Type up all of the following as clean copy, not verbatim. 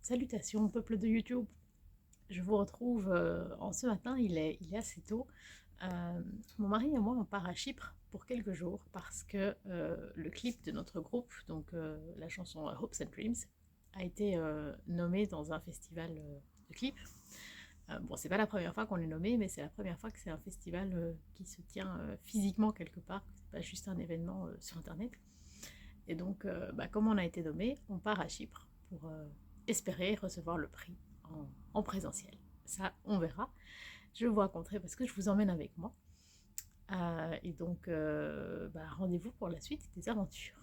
Salutations peuple de YouTube, je vous retrouve en ce matin, il est assez tôt. Mon mari et moi on part à Chypre pour quelques jours parce que le clip de notre groupe, donc la chanson Hopes and Dreams, a été nommé dans un festival de clips. Bon, c'est pas la première fois qu'on est nommé, mais c'est la première fois que c'est un festival qui se tient physiquement quelque part, c'est pas juste un événement sur internet. Et donc, comme on a été nommé, on part à Chypre pour espérer recevoir le prix en présentiel. Ça, on verra. Je vais vous raconter parce que je vous emmène avec moi. Et donc, rendez-vous pour la suite des aventures.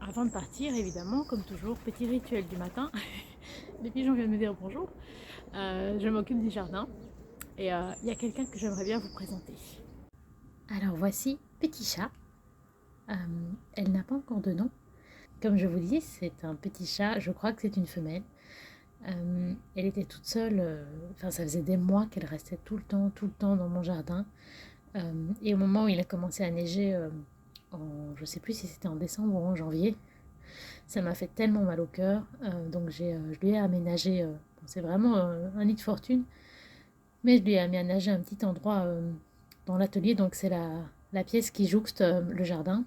Avant de partir, évidemment, comme toujours, petit rituel du matin. Les pigeons viennent me dire bonjour. Je m'occupe du jardin. Et il y a quelqu'un que j'aimerais bien vous présenter. Alors voici Petit Chat. Elle n'a pas encore de nom. Comme je vous dis, c'est un petit chat, je crois que c'est une femelle. Elle était toute seule, ça faisait des mois qu'elle restait tout le temps dans mon jardin. Et au moment où il a commencé à neiger, je ne sais plus si c'était en décembre ou en janvier, ça m'a fait tellement mal au cœur. Donc je lui ai aménagé, c'est vraiment un nid de fortune, mais je lui ai aménagé un petit endroit dans l'atelier, donc c'est la pièce qui jouxte le jardin.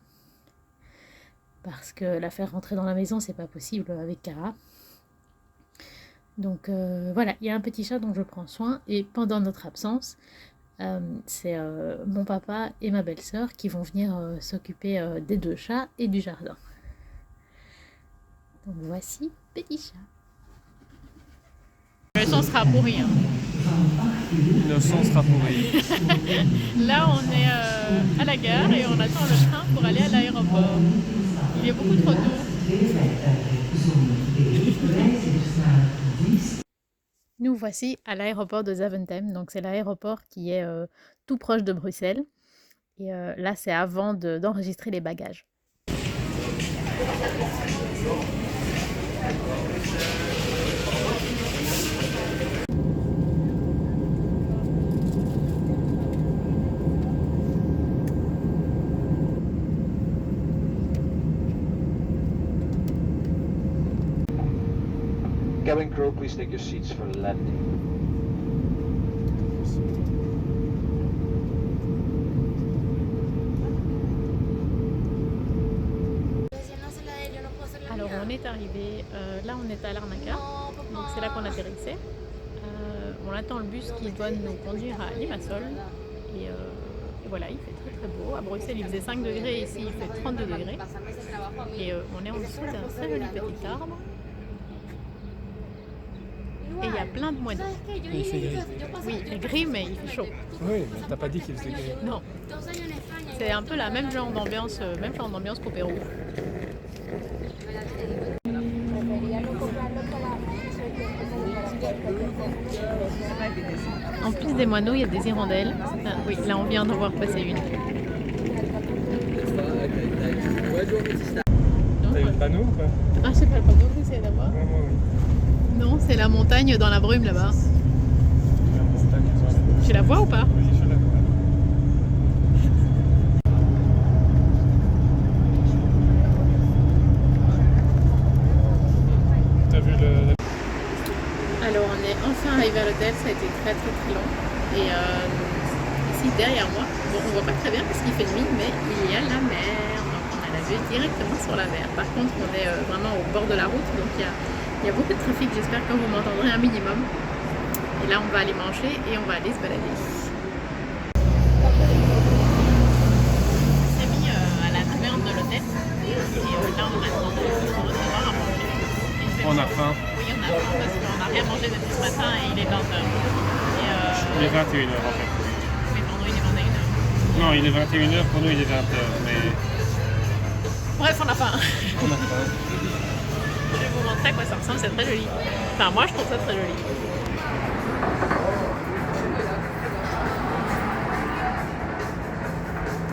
Parce que la faire rentrer dans la maison, c'est pas possible avec Cara. Donc voilà, il y a un petit chat dont je prends soin. Et pendant notre absence, c'est mon papa et ma belle-sœur qui vont venir s'occuper des deux chats et du jardin. Donc voici Petit Chat. Le son sera pourri. Hein. Le son sera pourri. Là, on est à la gare et on attend le train pour aller à l'aéroport. Il y a beaucoup trop tôt. Nous voici à l'aéroport de Zaventem, donc c'est l'aéroport qui est tout proche de Bruxelles. Et là, c'est avant d'enregistrer les bagages. Cabin crew, please take your seats for landing. Alors on est arrivé, là on est à Larnaca, donc c'est là qu'on atterrissait. On attend le bus qui doit nous conduire à Limassol. Et voilà, il fait très beau. À Bruxelles il faisait 5 degrés, ici il fait 32 degrés. Et on est en dessous d'un très joli petit arbre. Et il y a plein de moineaux. Il fait gris. Oui, il est gris, mais il fait chaud. Oui, mais t'as pas dit qu'il faisait gris. Non. C'est un peu la même genre d'ambiance qu'au Pérou. En plus des moineaux, il y a des hirondelles. Ah, oui, là on vient d'en voir passer une. T'as eu le panneau ou pas? Ah, c'est pas le panneau que j'essaie d'avoir. Moi, oui. Non, c'est la montagne dans la brume là-bas. Tu la vois ou pas? Oui, je la vois. T'as vu le... Alors on est enfin arrivé à l'hôtel, ça a été très long. Et ici derrière moi, bon on voit pas très bien parce qu'il fait nuit, mais il y a la mer. Donc on a la vue directement sur la mer. Par contre on est vraiment au bord de la route, donc il y a beaucoup de trafic, j'espère que vous m'entendrez un minimum. Et là on va aller manger et on va aller se balader. On s'est mis à la taverne de l'hôtel. Et là on attend de recevoir à manger. On a faim. Oui, on a faim parce qu'on n'a rien mangé depuis ce matin et il est 20h. Il est 21h en fait. Mais pour nous, il est 21h. Non, il est 21h, pour nous il est 20h, mais... Bref, on a faim. On a faim. Je vais vous montrer à quoi ça ressemble, c'est très joli. Enfin, moi, je trouve ça très joli.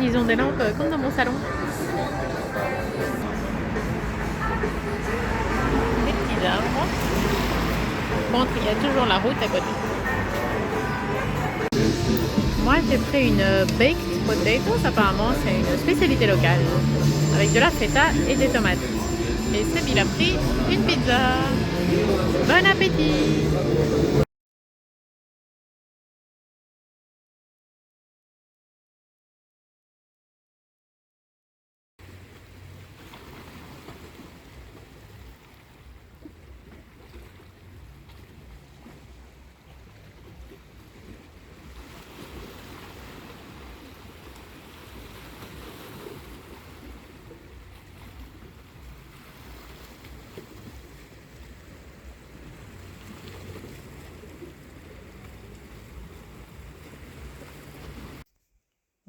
Ils ont des lampes comme dans mon salon. Des petits arbres. Bon, il y a toujours la route à côté. Moi, j'ai pris une baked potatoes, apparemment, c'est une spécialité locale. Avec de la feta et des tomates. Et Seb, il a pris une pizza. Bon appétit!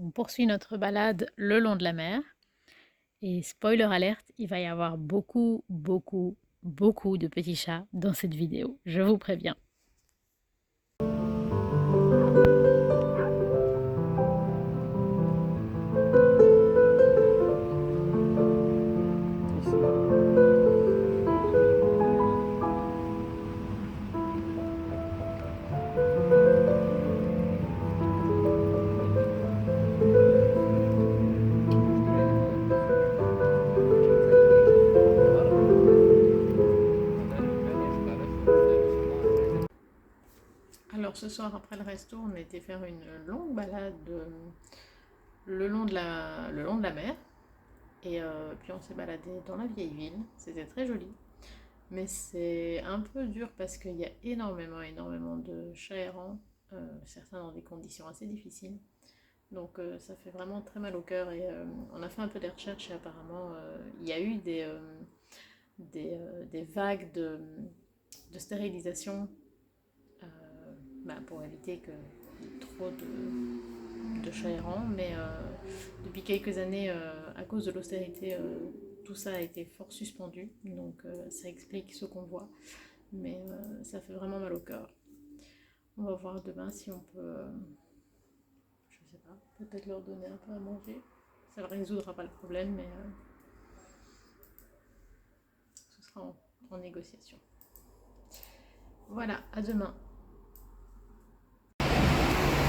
On poursuit notre balade le long de la mer. Et spoiler alerte, il va y avoir beaucoup, beaucoup, beaucoup de petits chats dans cette vidéo. Je vous préviens. Alors ce soir après le resto, on a été faire une longue balade le long de la mer. Et puis on s'est baladé dans la vieille ville. C'était très joli. Mais c'est un peu dur parce qu'il y a énormément de chats errants. Certains dans des conditions assez difficiles. Donc ça fait vraiment très mal au cœur. Et on a fait un peu des recherches et apparemment il y a eu des vagues de stérilisation pour éviter que trop de chats errants, mais depuis quelques années, à cause de l'austérité, tout ça a été fort suspendu, donc ça explique ce qu'on voit, mais ça fait vraiment mal au cœur. On va voir demain si on peut, je sais pas, peut-être leur donner un peu à manger. Ça ne résoudra pas le problème, mais ce sera en négociation. Voilà, à demain.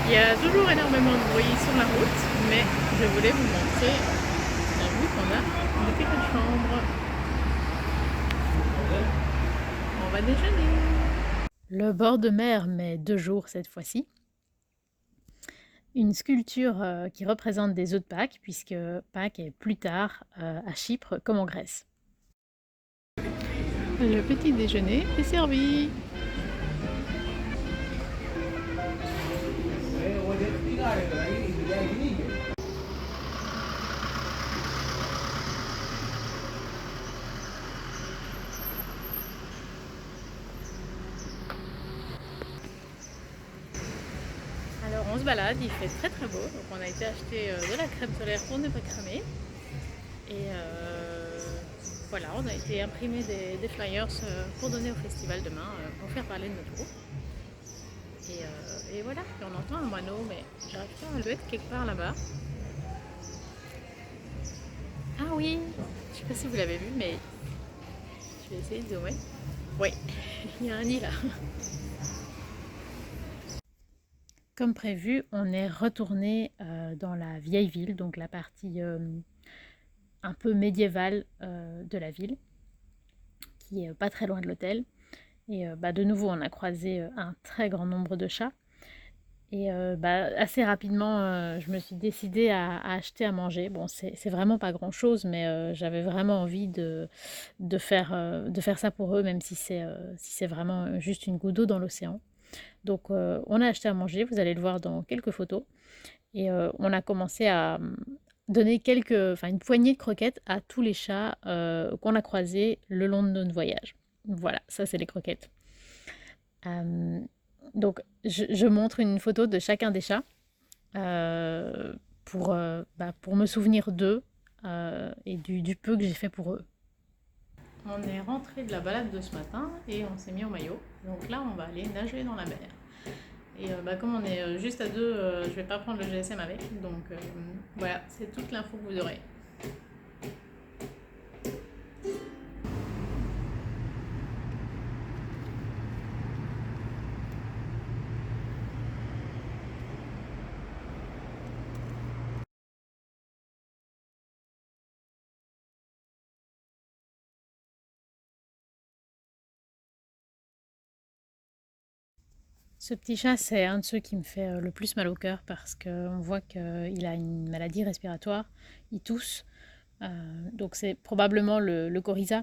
Il y a toujours énormément de bruit sur la route, mais je voulais vous montrer la vue qu'on a depuis la chambre. On va déjeuner. Le bord de mer, mais 2 jours cette fois-ci. Une sculpture qui représente des œufs de Pâques, puisque Pâques est plus tard à Chypre comme en Grèce. Le petit déjeuner est servi. Alors on se balade, il fait très beau, donc on a été acheter de la crème solaire pour ne pas cramer. Et voilà, on a été imprimer des flyers pour donner au festival demain, pour faire parler de notre groupe. Et voilà, et on entend un moineau, mais j'arrive pas à le mettre quelque part là-bas. Ah oui, je sais pas si vous l'avez vu, mais je vais essayer de zoomer. Oui, il y a un nid là. Comme prévu, on est retourné dans la vieille ville, donc la partie un peu médiévale de la ville, qui est pas très loin de l'hôtel. Et de nouveau, on a croisé un très grand nombre de chats. Et assez rapidement, je me suis décidée à acheter à manger. Bon, c'est vraiment pas grand-chose, mais j'avais vraiment envie de faire ça pour eux, même si c'est vraiment juste une goutte d'eau dans l'océan. Donc, on a acheté à manger, vous allez le voir dans quelques photos. Et on a commencé à donner une poignée de croquettes à tous les chats qu'on a croisés le long de notre voyage. Voilà, ça c'est les croquettes. Donc, je montre une photo de chacun des chats pour me souvenir d'eux et du peu que j'ai fait pour eux. On est rentré de la balade de ce matin et on s'est mis au maillot. Donc là, on va aller nager dans la mer. Et comme on est juste à deux, je vais pas prendre le GSM avec. Donc voilà, c'est toute l'info que vous aurez. Ce petit chat, c'est un de ceux qui me fait le plus mal au cœur parce qu'on voit qu'il a une maladie respiratoire, il tousse. Donc c'est probablement le coryza.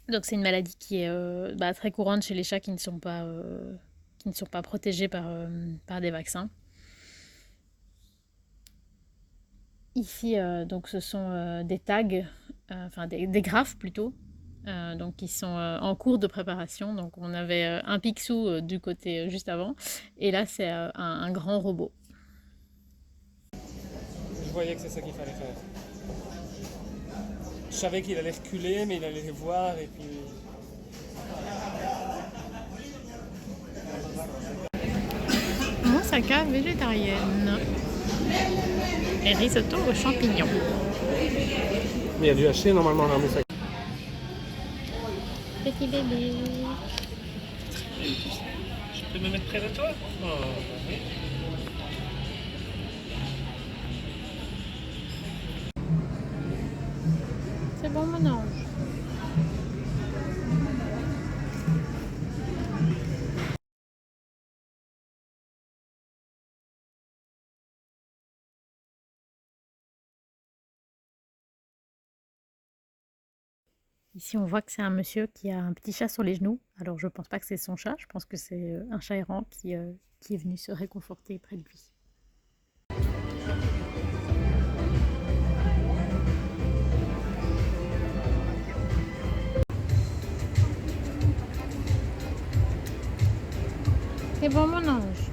Donc c'est une maladie qui est très courante chez les chats qui ne sont pas protégés par des vaccins. Ici, donc ce sont des tags, enfin des graphes plutôt, donc qui sont en cours de préparation. Donc on avait un Picsou du côté juste avant, et là c'est un grand robot. Je voyais que c'est ça qu'il fallait faire. Je savais qu'il allait reculer, mais il allait les voir et puis. Moussaka végétarienne et risotto aux champignons. Mais il y a du haché normalement dans la moussaka. Petit bébé. Je peux me mettre près de toi? C'est bon mon ange. Ici, on voit que c'est un monsieur qui a un petit chat sur les genoux. Alors, je pense pas que c'est son chat. Je pense que c'est un chat errant qui est venu se réconforter près de lui. C'est bon, mon ange.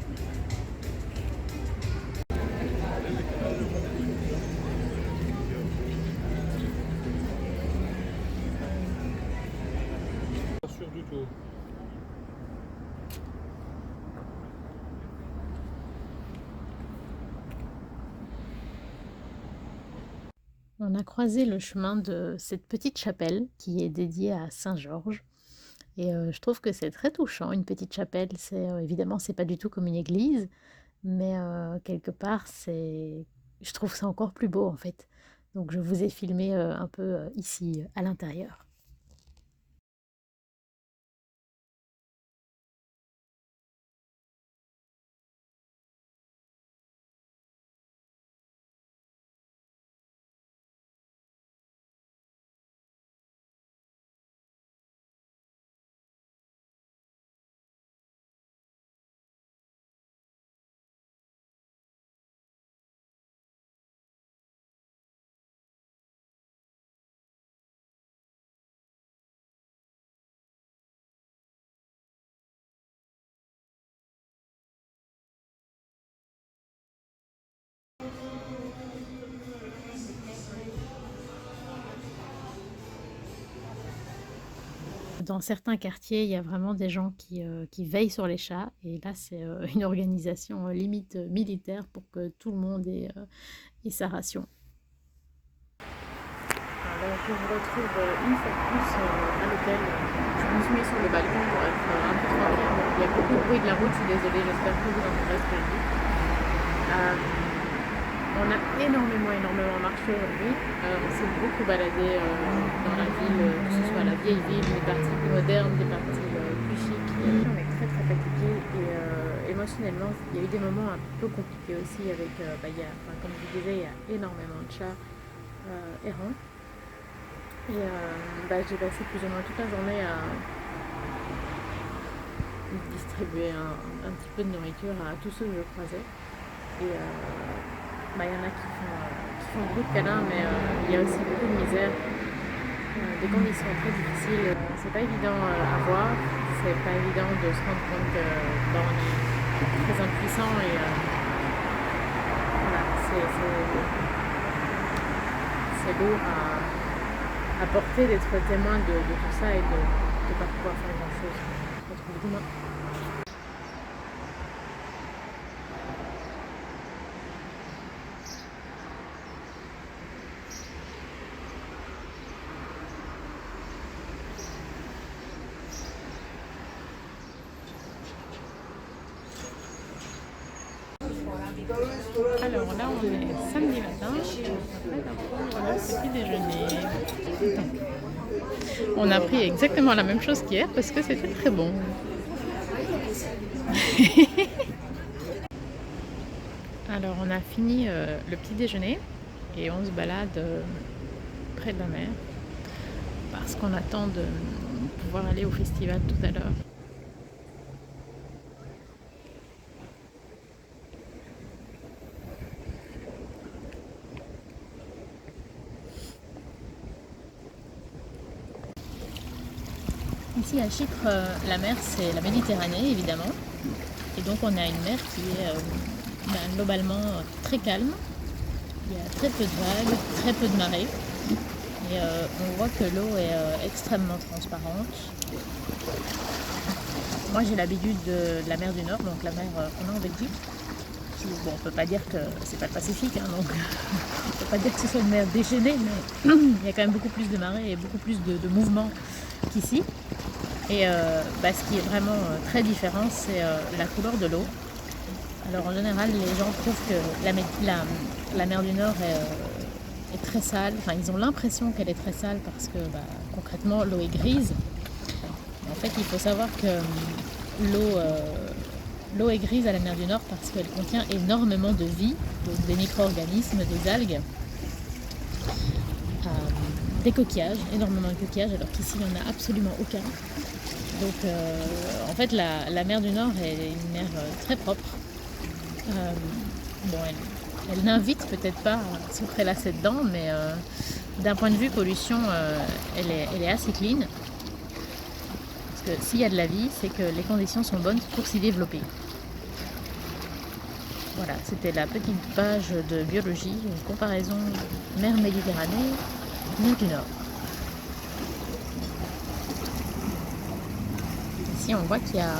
Pas sûr du tout. On a croisé le chemin de cette petite chapelle qui est dédiée à Saint-Georges. Et je trouve que c'est très touchant, une petite chapelle. Évidemment, c'est pas du tout comme une église, mais quelque part, je trouve ça encore plus beau en fait. Donc je vous ai filmé un peu ici à l'intérieur. Dans certains quartiers, il y a vraiment des gens qui veillent sur les chats. Et là, c'est une organisation limite militaire pour que tout le monde ait sa ration. Alors, je vous retrouve une fois de plus à l'hôtel. Je me suis mis sur le balcon pour être un peu tranquille. Donc, il y a beaucoup de bruit de la route, je suis désolée, j'espère que vous entendrez ce que je dis. On a énormément marché aujourd'hui. On s'est beaucoup baladé dans la ville, que ce soit la vieille ville, des parties plus modernes, des parties plus chics. On est très fatigué et émotionnellement, il y a eu des moments un peu compliqués aussi avec, comme je vous disais, il y a énormément de chats errants. Et j'ai passé plus ou moins toute la journée à distribuer un petit peu de nourriture à tous ceux que je croisais. Et il y en a qui font beaucoup de câlins, mais il y a aussi beaucoup de misère, des conditions très difficiles. C'est pas évident à voir, c'est pas évident de se rendre compte que on est très impuissant et voilà, c'est lourd à porter d'être témoin de tout ça et de ne pas pouvoir faire grand chose. Retrouvez-moi. Alors là, on est samedi matin et on s'apprête à prendre le petit déjeuner. On a pris exactement la même chose qu'hier parce que c'était très bon. Alors on a fini le petit déjeuner et on se balade près de la mer parce qu'on attend de pouvoir aller au festival tout à l'heure. Ici à Chypre, la mer c'est la Méditerranée évidemment. Et donc on a une mer qui est globalement très calme. Il y a très peu de vagues, très peu de marées. Et on voit que l'eau est extrêmement transparente. Moi j'ai l'habitude de la mer du Nord, donc la mer qu'on a en Belgique. Bon, on peut pas dire que c'est pas le Pacifique, hein, donc on peut pas dire que ce soit une mer déchaînée, mais il y a quand même beaucoup plus de marées et beaucoup plus de mouvements qu'ici. Et ce qui est vraiment très différent, c'est la couleur de l'eau. Alors en général, les gens trouvent que la mer du Nord est très sale. Enfin, ils ont l'impression qu'elle est très sale parce que concrètement, l'eau est grise. En fait, il faut savoir que l'eau est grise à la mer du Nord parce qu'elle contient énormément de vie, donc des micro-organismes, des algues, des coquillages, énormément de coquillages, alors qu'ici, il n'y en a absolument aucun. Donc en fait la mer du Nord est une mer très propre. Elle n'invite peut-être pas à se prélasser dedans, mais d'un point de vue pollution, elle est assez clean. Parce que s'il y a de la vie, c'est que les conditions sont bonnes pour s'y développer. Voilà, c'était la petite page de biologie, une comparaison mer Méditerranée, mer du Nord. Ici, on voit qu'il y a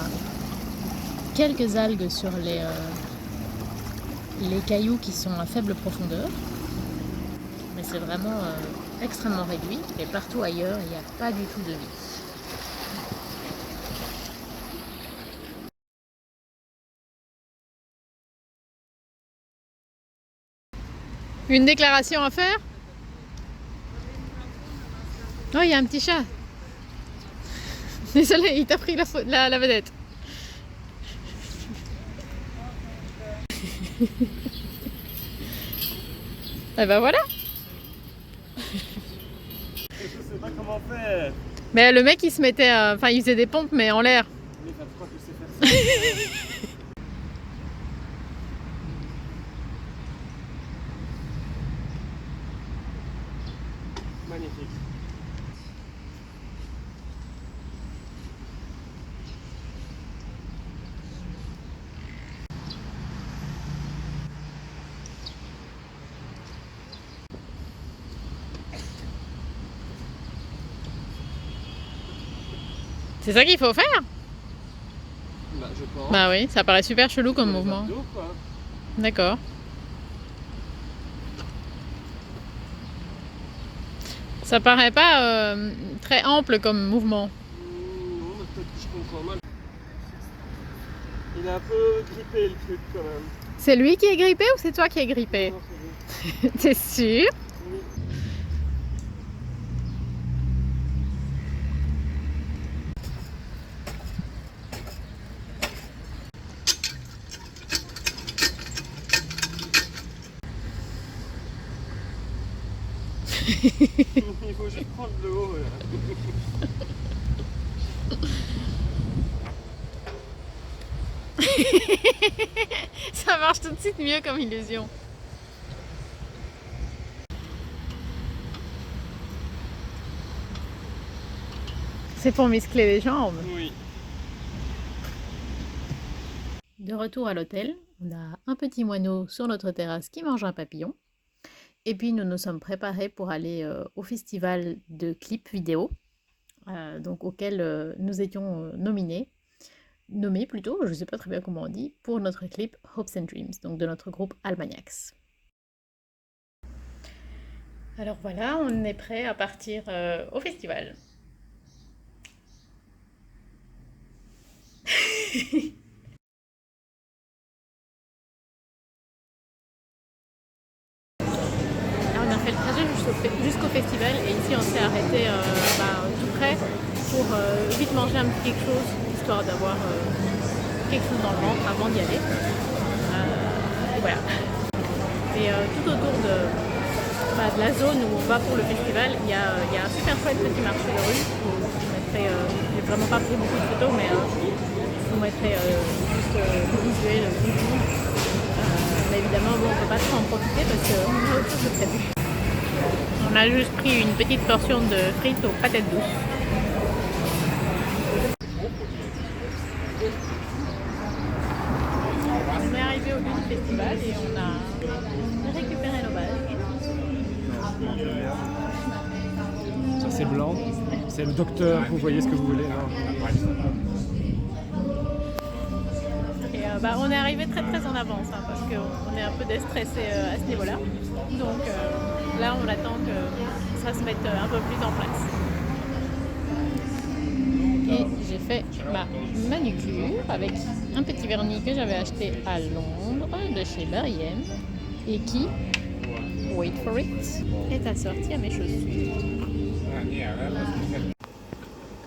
quelques algues sur les cailloux qui sont à faible profondeur. Mais c'est vraiment extrêmement réduit. Et partout ailleurs, il n'y a pas du tout de vie. Une déclaration à faire? Oh, il y a un petit chat. Désolé, il t'a pris la vedette. Et ben voilà. Je sais pas comment faire. Mais le mec il se mettait, il faisait des pompes mais en l'air. Mais je crois que je sais faire ça. Magnifique. C'est ça qu'il faut faire? Je pense. Bah oui, ça paraît super chelou comme mouvement. Abdos, quoi. D'accord. Ça paraît pas très ample comme mouvement. Non, mais peut-être que je comprends mal. Il est un peu grippé le truc quand même. C'est lui qui est grippé ou c'est toi qui es grippé? Non, c'est lui. T'es sûr? Oui. Il faut juste prendre de l'eau. Ça marche tout de suite mieux comme illusion. C'est pour muscler les jambes. Oui. De retour à l'hôtel, on a un petit moineau sur notre terrasse qui mange un papillon. Et puis nous nous sommes préparés pour aller au festival de clips vidéo, donc auquel nous étions nommés plutôt, je ne sais pas très bien comment on dit, pour notre clip Hopes and Dreams, donc de notre groupe Almagnacs. Alors voilà, on est prêt à partir au festival. On a fait le trajet jusqu'au festival et ici on s'est arrêté tout près pour vite manger un petit quelque chose, histoire d'avoir quelque chose dans le ventre avant d'y aller. Voilà. Et tout autour de la zone où on va pour le festival, il y a un super chouette petit marché de rue. J'ai vraiment pas pris beaucoup de photos, mais je vous mettrai juste le visuel. Mais évidemment, bon, on ne peut pas trop en profiter parce qu'on a autre chose de prévu. On a juste pris une petite portion de frites aux patates douces. On est arrivé au lieu du festival et on a récupéré nos bagages. Ça c'est blanc, c'est le docteur, vous voyez ce que vous voulez. Et on est arrivé très en avance parce qu'on est un peu déstressé à ce niveau-là. Donc là on attend que ça se mette un peu plus en place. Et j'ai fait ma manucure avec un petit vernis que j'avais acheté à Londres de chez Barry M et qui, wait for it, est assorti à mes chaussures.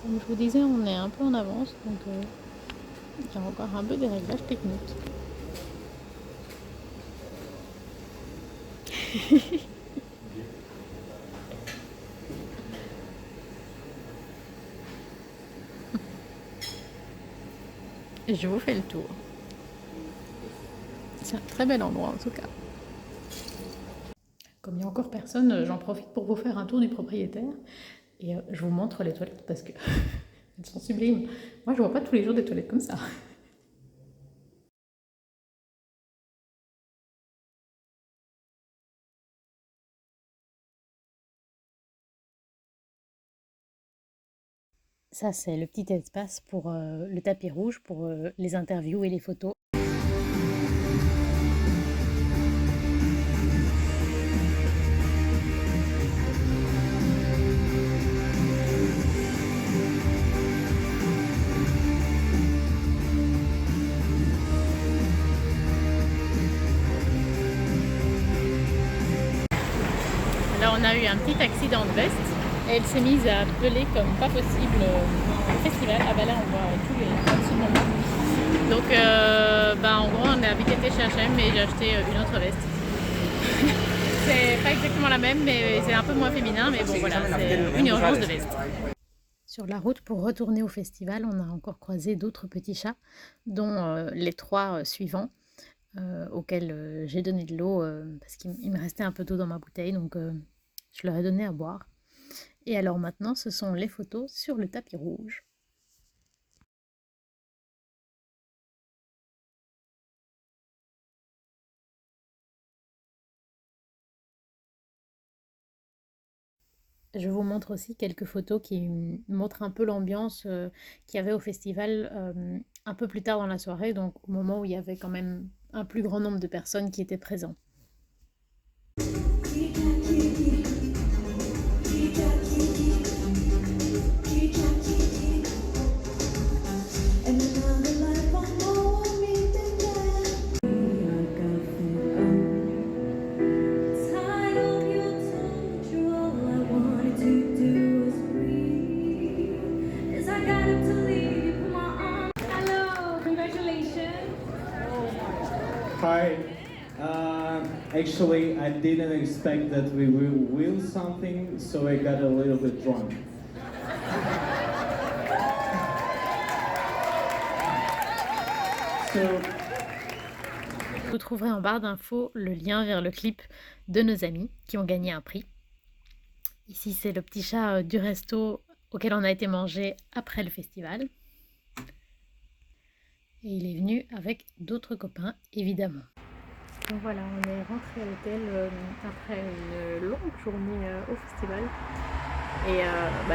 Comme je vous disais, on est un peu en avance, donc il y a encore un peu des réglages techniques. Je vous fais le tour. C'est un très bel endroit en tout cas. Comme il n'y a encore personne, j'en profite pour vous faire un tour du propriétaire. Et je vous montre les toilettes parce que elles sont sublimes. Moi, je vois pas tous les jours des toilettes comme ça. Ça, c'est le petit espace pour le tapis rouge, pour les interviews et les photos. Là, on a eu un petit accident de veste. Et elle s'est mise à peler comme pas possible au festival. Ah bah là on voit tous les absolument. Donc en gros on est habité chez H&M mais j'ai acheté une autre veste. C'est pas exactement la même mais c'est un peu moins féminin, mais bon voilà, c'est une urgence de veste. Sur la route pour retourner au festival, on a encore croisé d'autres petits chats, dont les 3 suivants auxquels j'ai donné de l'eau parce qu'il me restait un peu d'eau dans ma bouteille, donc je leur ai donné à boire. Et alors maintenant, ce sont les photos sur le tapis rouge. Je vous montre aussi quelques photos qui montrent un peu l'ambiance qu'il y avait au festival un peu plus tard dans la soirée, donc au moment où il y avait quand même un plus grand nombre de personnes qui étaient présentes. Hi. Actually, I didn't expect that we will wheel something, so I got a little bit drunk. Vous trouverez en barre d'infos le lien vers le clip de nos amis qui ont gagné un prix. Ici, c'est le petit chat du resto auquel on a été manger après le festival. Et il est venu avec d'autres copains, évidemment. Donc voilà, on est rentré à l'hôtel après une longue journée au festival. Et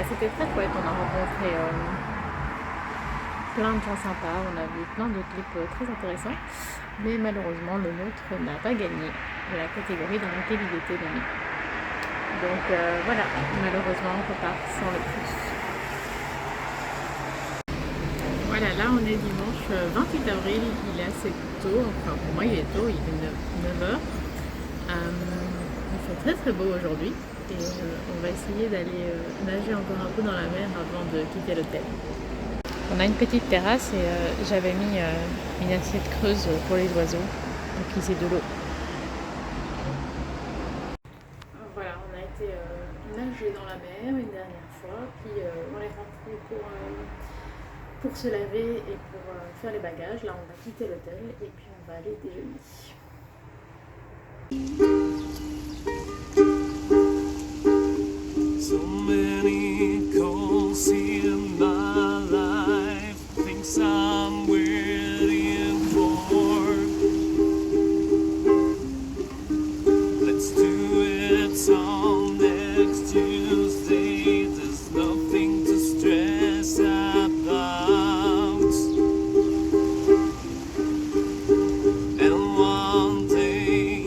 c'était très chouette, on a rencontré plein de gens sympas, on a vu plein de clips très intéressants. Mais malheureusement, le nôtre n'a pas gagné de la catégorie dans laquelle il était nommé. Donc voilà, malheureusement, on repart sans le plus. Voilà, là on est dimanche 28 avril, il est assez tôt, enfin pour moi il est tôt, il est 9h. Il fait très beau aujourd'hui et on va essayer d'aller nager encore un peu dans la mer avant de quitter l'hôtel. On a une petite terrasse et j'avais mis une assiette creuse pour les oiseaux, donc ici de l'eau. Voilà, on a été nager dans la mer une dernière fois, puis on est rentré pour se laver et pour faire les bagages. Là, on va quitter l'hôtel et puis on va aller déjeuner. So many calls in my life, things I'm waiting for. Let's do it on next Tuesday. There's nothing to stress about. And one day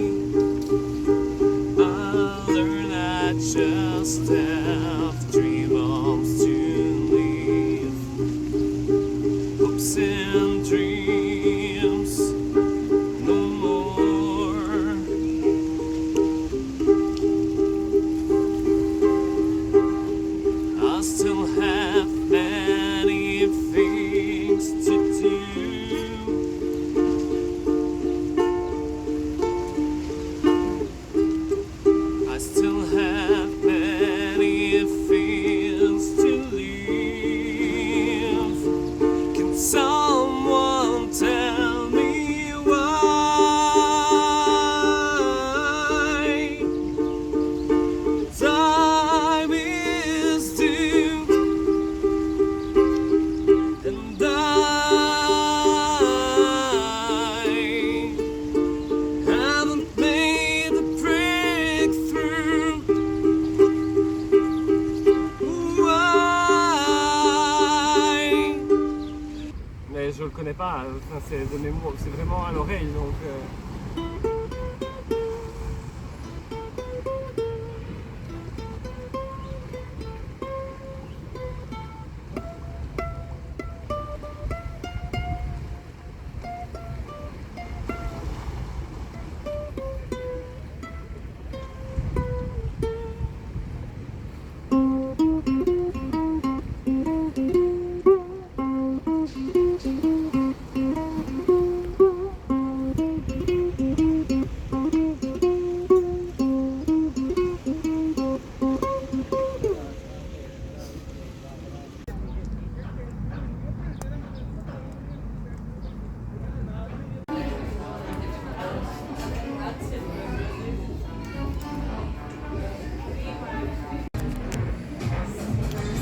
I'll learn I just have 3 months to live. Hopes and dreams, no more. I still have many things to do. I still have many things to leave. Can someone tell me why? Time is due, and I haven't made the breakthrough. Why? Mais je le connais pas, enfin, c'est de mémoire, c'est vraiment à l'oreille donc.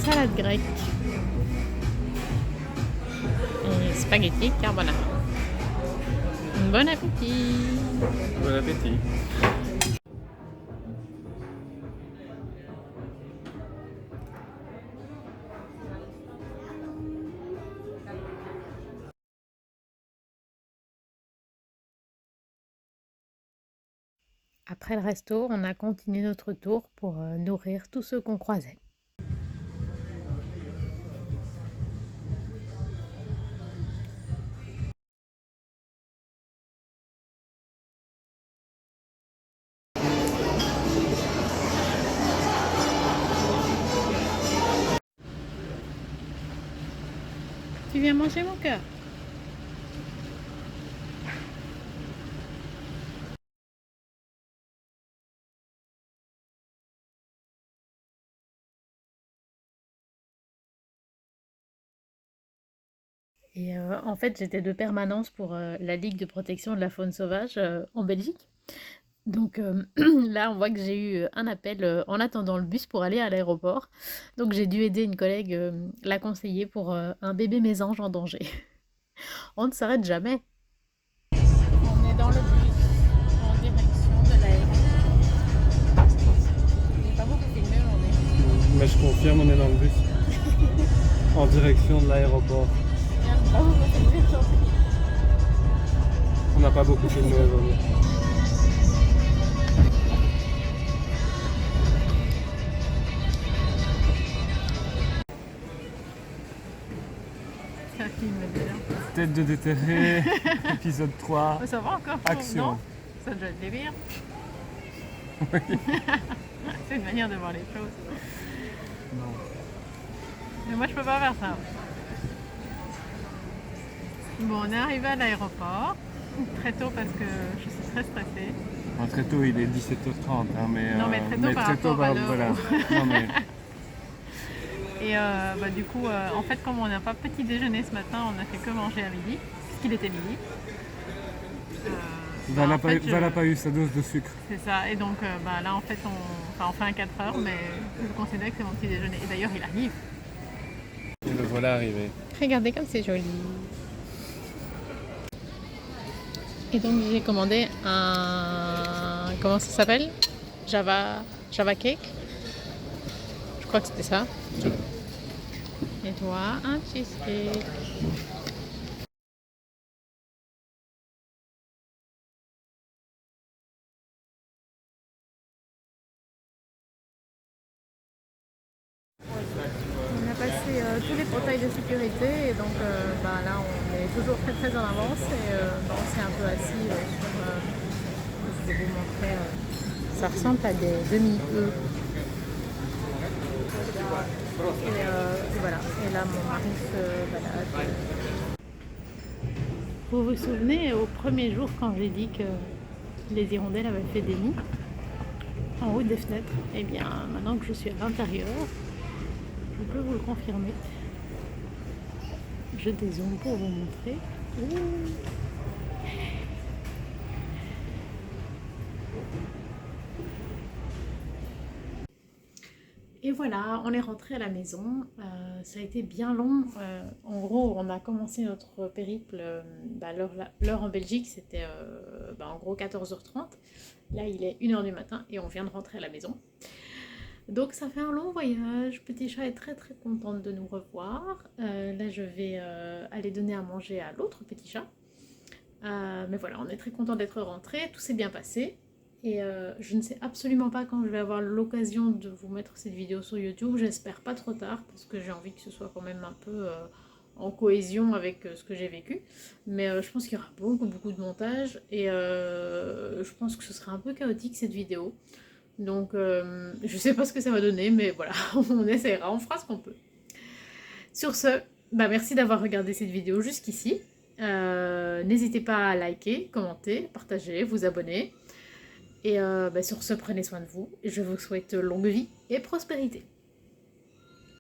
Salade grecque et spaghetti carbonara. Bon appétit! Bon appétit. Après le resto, on a continué notre tour pour nourrir tous ceux qu'on croisait. Tu viens manger mon cœur? Et en fait, j'étais de permanence pour la Ligue de protection de la faune sauvage en Belgique. Donc là, on voit que j'ai eu un appel en attendant le bus pour aller à l'aéroport. Donc j'ai dû aider une collègue, la conseiller pour un bébé mésange en danger. On ne s'arrête jamais. On est dans le bus en direction de l'aéroport. J'ai pas beaucoup filmé, mais on est. Mais je confirme, on est dans le bus. En direction de l'aéroport. Pas beaucoup filmé aujourd'hui. On n'a pas beaucoup filmé aujourd'hui. Ça filme déjà. Tête de déterré, épisode 3. Oh, ça va encore? Action. Non, ça doit être délire. C'est une manière de voir les choses. Non. Mais moi, je peux pas faire ça. Bon, on est arrivé à l'aéroport, très tôt parce que je suis très stressée. Très tôt, il est 17h30, hein, mais... Non, mais très tôt par rapport à l'heure voilà. où- Non, mais... Et du coup, en fait, comme on n'a pas petit déjeuner ce matin, on a fait que manger à midi, puisqu'il était midi. Val en a fait, pas eu sa dose de sucre. C'est ça, et donc là en fait on fait un 4 heures, mais je considère que c'est mon petit déjeuner. Et d'ailleurs il arrive. Et le voilà arrivé. Regardez comme c'est joli. Et donc j'ai commandé un... Comment ça s'appelle? Java Cake. Je crois que c'était ça. Et toi, un cheesecake. On a passé tous les portails de sécurité et donc là on est toujours très très en avance et on s'est un peu assis je vais vous montrer. Ça ressemble à des demi-E. Et voilà, et là mon mari se balade. Vous vous souvenez au premier jour quand j'ai dit que les hirondelles avaient fait des nids en haut des fenêtres? Et bien maintenant que je suis à l'intérieur, je peux vous le confirmer. Je dézoome pour vous montrer. Ouh. Et voilà, on est rentré à la maison. Ça a été bien long. En gros, on a commencé notre périple. L'heure en Belgique, c'était en gros 14h30. Là, il est 1h du matin et on vient de rentrer à la maison. Donc ça fait un long voyage. Petit chat est très très contente de nous revoir. Là je vais aller donner à manger à l'autre petit chat. Mais voilà, on est très content d'être rentré. Tout s'est bien passé. Et je ne sais absolument pas quand je vais avoir l'occasion de vous mettre cette vidéo sur YouTube. J'espère pas trop tard parce que j'ai envie que ce soit quand même un peu en cohésion avec ce que j'ai vécu. Mais je pense qu'il y aura beaucoup de montage. Et je pense que ce sera un peu chaotique cette vidéo. Donc je sais pas ce que ça va donner, mais voilà, on essaiera, on fera ce qu'on peut. Sur ce, merci d'avoir regardé cette vidéo jusqu'ici. N'hésitez pas à liker, commenter, partager, vous abonner. Et sur ce, prenez soin de vous. Je vous souhaite longue vie et prospérité.